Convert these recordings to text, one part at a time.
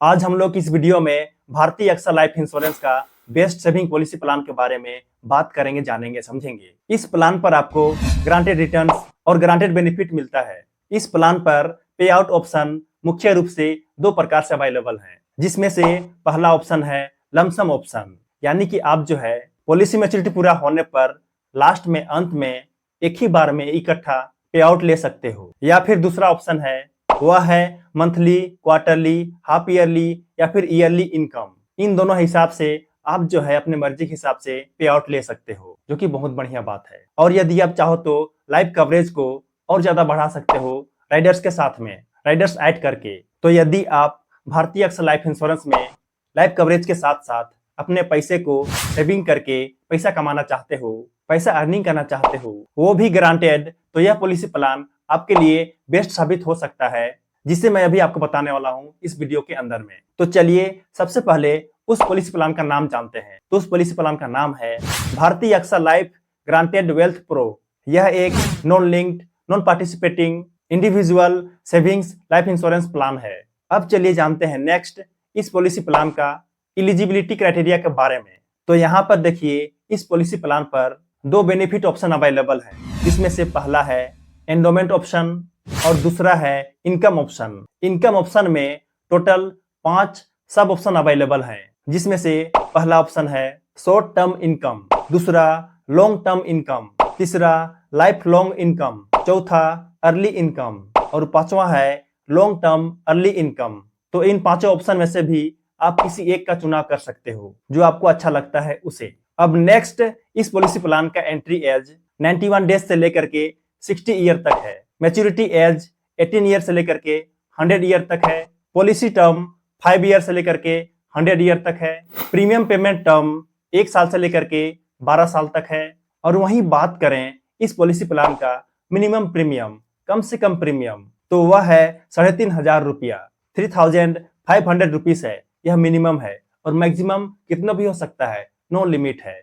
आज हम लोग इस वीडियो में भारतीय एक्सा लाइफ इंश्योरेंस का बेस्ट सेविंग पॉलिसी प्लान के बारे में बात करेंगे, जानेंगे, समझेंगे। इस प्लान पर आपको ग्रांटेड रिटर्न्स और ग्रांटेड बेनिफिट मिलता है। इस प्लान पर पे आउट ऑप्शन मुख्य रूप से दो प्रकार से अवेलेबल है, जिसमें से पहला ऑप्शन है लमसम ऑप्शन, यानी कि आप जो है पॉलिसी मैच्योरिटी पूरा होने पर लास्ट में अंत में एक ही बार में इकट्ठा पे आउट ले सकते हो। या फिर दूसरा ऑप्शन है, वह है मंथली, क्वार्टरली, हाफ ईयरली या फिर ईयरली इनकम। इन दोनों हिसाब से आप जो है अपने मर्जी के हिसाब से पे आउट ले सकते हो, जो कि बहुत बढ़िया बात है। और यदि आप चाहो तो लाइफ कवरेज को और ज्यादा बढ़ा सकते हो राइडर्स के साथ में, राइडर्स ऐड करके। तो यदि आप भारतीय एक्सा लाइफ इंश्योरेंस में लाइफ कवरेज के साथ साथ अपने पैसे को सेविंग करके पैसा कमाना चाहते हो, पैसा अर्निंग करना चाहते हो, वो भी ग्रांटेड, तो यह पॉलिसी प्लान आपके लिए बेस्ट साबित हो सकता है, जिसे मैं अभी आपको बताने वाला हूं इस वीडियो के अंदर में। तो चलिए सबसे पहले उस पॉलिसी प्लान का नाम जानते हैं। तो उस पॉलिसी प्लान का नाम है Bharatiya AXA life guaranteed wealth pro. यह एक non linked, non participating individual savings life insurance plan है। अब चलिए जानते हैं नेक्स्ट इस पॉलिसी प्लान का एलिजिबिलिटी क्राइटेरिया के बारे में। तो यहाँ पर देखिए, इस पॉलिसी प्लान पर दो बेनिफिट ऑप्शन अवेलेबल है, जिसमें से पहला है एंडोमेंट ऑप्शन और दूसरा है इनकम ऑप्शन। इनकम ऑप्शन में टोटल 5 सब ऑप्शन अवेलेबल हैं, जिसमें से पहला ऑप्शन है शॉर्ट टर्म इनकम, दूसरा लॉन्ग टर्म इनकम, तीसरा लाइफ लॉन्ग इनकम, चौथा अर्ली इनकम और पांचवा है लॉन्ग टर्म अर्ली इनकम। तो इन पांचों ऑप्शन में से भी आप किसी एक का चुनाव कर सकते हो, जो आपको अच्छा लगता है उसे। अब नेक्स्ट इस पॉलिसी प्लान का एंट्री एज 91 डेज से लेकर के 60 ईयर तक है। मैच्योरिटी एज 18 ईयर से लेकर के 100 ईयर तक है। पॉलिसी टर्म 5 ईयर से लेकर के 100 ईयर तक है। प्रीमियम पेमेंट टर्म 1 साल से लेकर के 12 साल तक है। और वहीं बात करें इस पॉलिसी प्लान का मिनिमम प्रीमियम, कम से कम प्रीमियम, तो वह है 3,500 रुपया, 3,500 रुपीज है। यह मिनिमम है और मैक्सिमम कितना भी हो सकता है, नो लिमिट है।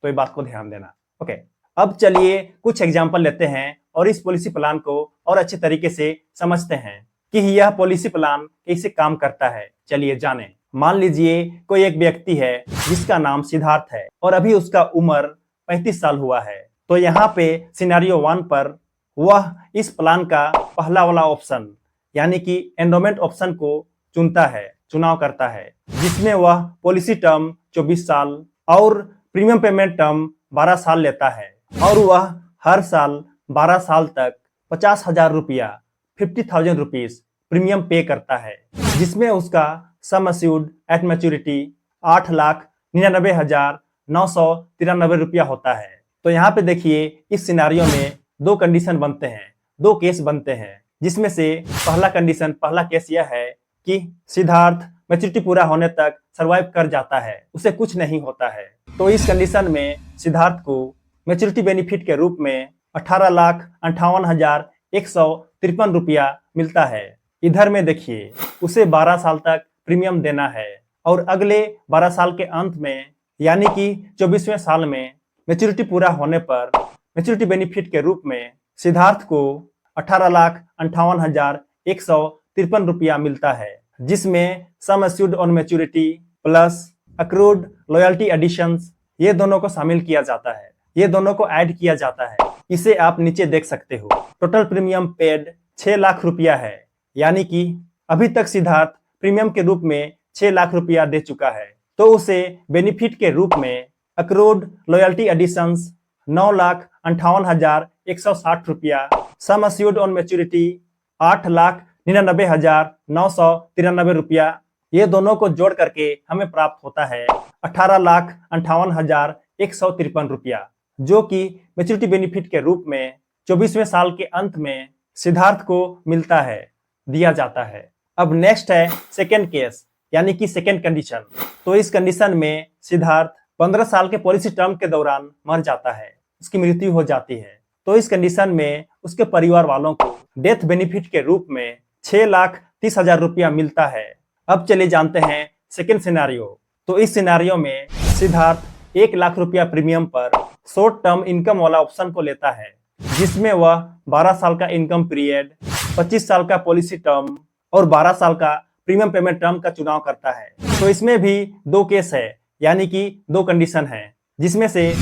तो ये बात को ध्यान देना। ओके, अब चलिए कुछ एग्जांपल लेते हैं और इस पॉलिसी प्लान को और अच्छे तरीके से समझते हैं कि यह पॉलिसी प्लान कैसे काम करता है। चलिए जानें। मान लीजिए कोई एक व्यक्ति है जिसका नाम सिद्धार्थ है और अभी उसका उम्र 35 साल हुआ है। तो यहाँ पे सिनेरियो 1 पर वह इस प्लान का पहला वाला ऑप्शन, यानी कि एंडोमेंट ऑप्शन को चुनाव करता है, जिसमें वह पॉलिसी टर्म 24 साल और प्रीमियम पेमेंट टर्म 12 साल लेता है। और वह हर साल 12 साल तक 50,000 रुपया, 50,000 रुपीज प्रीमियम पे करता है, जिसमें उसका सम अश्योर्ड एट मैच्योरिटी 8,99,993 रुपया होता है। तो यहाँ पे देखिए, इस सिनेरियो में दो कंडीशन बनते हैं, दो केस बनते हैं, जिसमें से पहला केस यह है कि सिद्धार्थ मैच्योरिटी पूरा होने तक सरवाइव कर जाता है, उसे कुछ नहीं होता है। तो इस कंडीशन में सिद्धार्थ को मैच्योरिटी बेनिफिट के रूप में 18,58,153 रुपया मिलता है। इधर में देखिए, उसे 12 साल तक प्रीमियम देना है और अगले 12 साल के अंत में, यानी कि 24वें साल में मैच्योरिटी पूरा होने पर मैच्योरिटी बेनिफिट के रूप में सिद्धार्थ को 18,58,153 रुपया मिलता है, जिसमें sum assured on maturity plus accrued loyalty additions, ये दोनों को शामिल किया जाता है, ये दोनों को ऐड किया जाता है। इसे आप नीचे देख सकते हो। टोटल प्रीमियम पेड 6 लाख रुपया है, यानी कि अभी तक सिद्धार्थ प्रीमियम के रूप में 6 लाख रुपया दे चुका है। तो उसे बेनिफिट के रूप में अक्रूड लॉयल्टी एडिशंस 9,58,160 रुपया, सम अश्योर्ड ऑन मैच्योरिटी 8,99,993 रुपया, ये दोनों को जोड़ करके हमें प्राप्त होता है 18,58,153 रुपया, जो कि मैच्योरिटी बेनिफिट के रूप में 24वें साल के अंत में सिद्धार्थ को मिलता है, दिया जाता है। अब नेक्स्ट है सेकेंड केस, यानी कि सेकेंड कंडीशन। तो इस कंडीशन में सिद्धार्थ 15 साल के पॉलिसी टर्म के दौरान मर जाता है, उसकी मृत्यु हो जाती है। तो इस कंडीशन में उसके परिवार वालों को डेथ बेनिफिट के रूप में 6,30,000 रुपया मिलता है। अब चलिए जानते हैं सेकेंड सिनेरियो। तो इस सिनेरियो में सिद्धार्थ 1 लाख रुपया प्रीमियम पर शॉर्ट टर्म इनकम वाला ऑप्शन को लेता है, जिसमें वह 12 साल का इनकम पीरियड, 25 साल का पॉलिसी टर्म और 12 साल का प्रीमियम पेमेंट टर्म का चुनाव करता है। तो इसमें भी 2 केस है, यानी कि 2 कंडीशन है, जिसमें से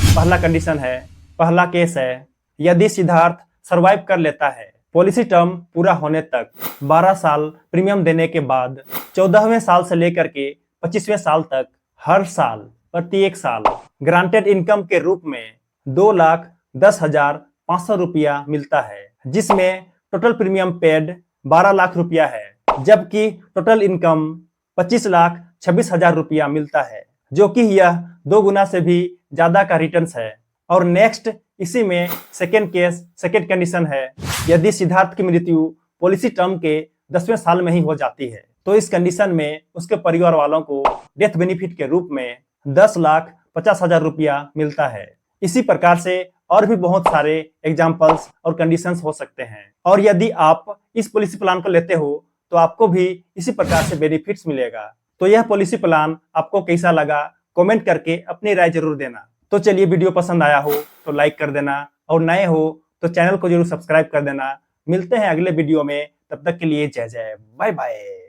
पहला केस है यदि सिद्धार्थ सर्वाइव कर लेता है पॉलिसी टर्म पूरा होने तक 12 साल प्रीमियम देने के बाद 14वें साल से लेकर के 25वें साल तक हर साल प्रत्येक साल ग्रांटेड इनकम के रूप में 2,10,500 रुपया मिलता है, जिसमें टोटल प्रीमियम पेड 12 लाख रुपया है, जबकि टोटल इनकम 25,26,000 रुपया मिलता है, जो कि यह 2 गुना से भी ज्यादा का रिटर्न्स है। और नेक्स्ट इसी में सेकेंड कंडीशन है यदि सिद्धार्थ की मृत्यु पॉलिसी टर्म के 10वें साल में ही हो जाती है, तो इस कंडीशन में उसके परिवार वालों को डेथ बेनिफिट के रूप में 10,50,000 रुपया मिलता है। इसी प्रकार से और भी बहुत सारे एग्जाम्पल्स और कंडीशंस हो सकते हैं। और यदि आप इस पॉलिसी प्लान को लेते हो तो आपको भी इसी प्रकार से बेनिफिट्स मिलेगा। तो यह पॉलिसी प्लान आपको कैसा लगा कमेंट करके अपनी राय जरूर देना। तो चलिए, वीडियो पसंद आया हो तो लाइक कर देना और नए हो तो चैनल को जरूर सब्सक्राइब कर देना। मिलते हैं अगले वीडियो में, तब तक के लिए जय जय, बाय बाय।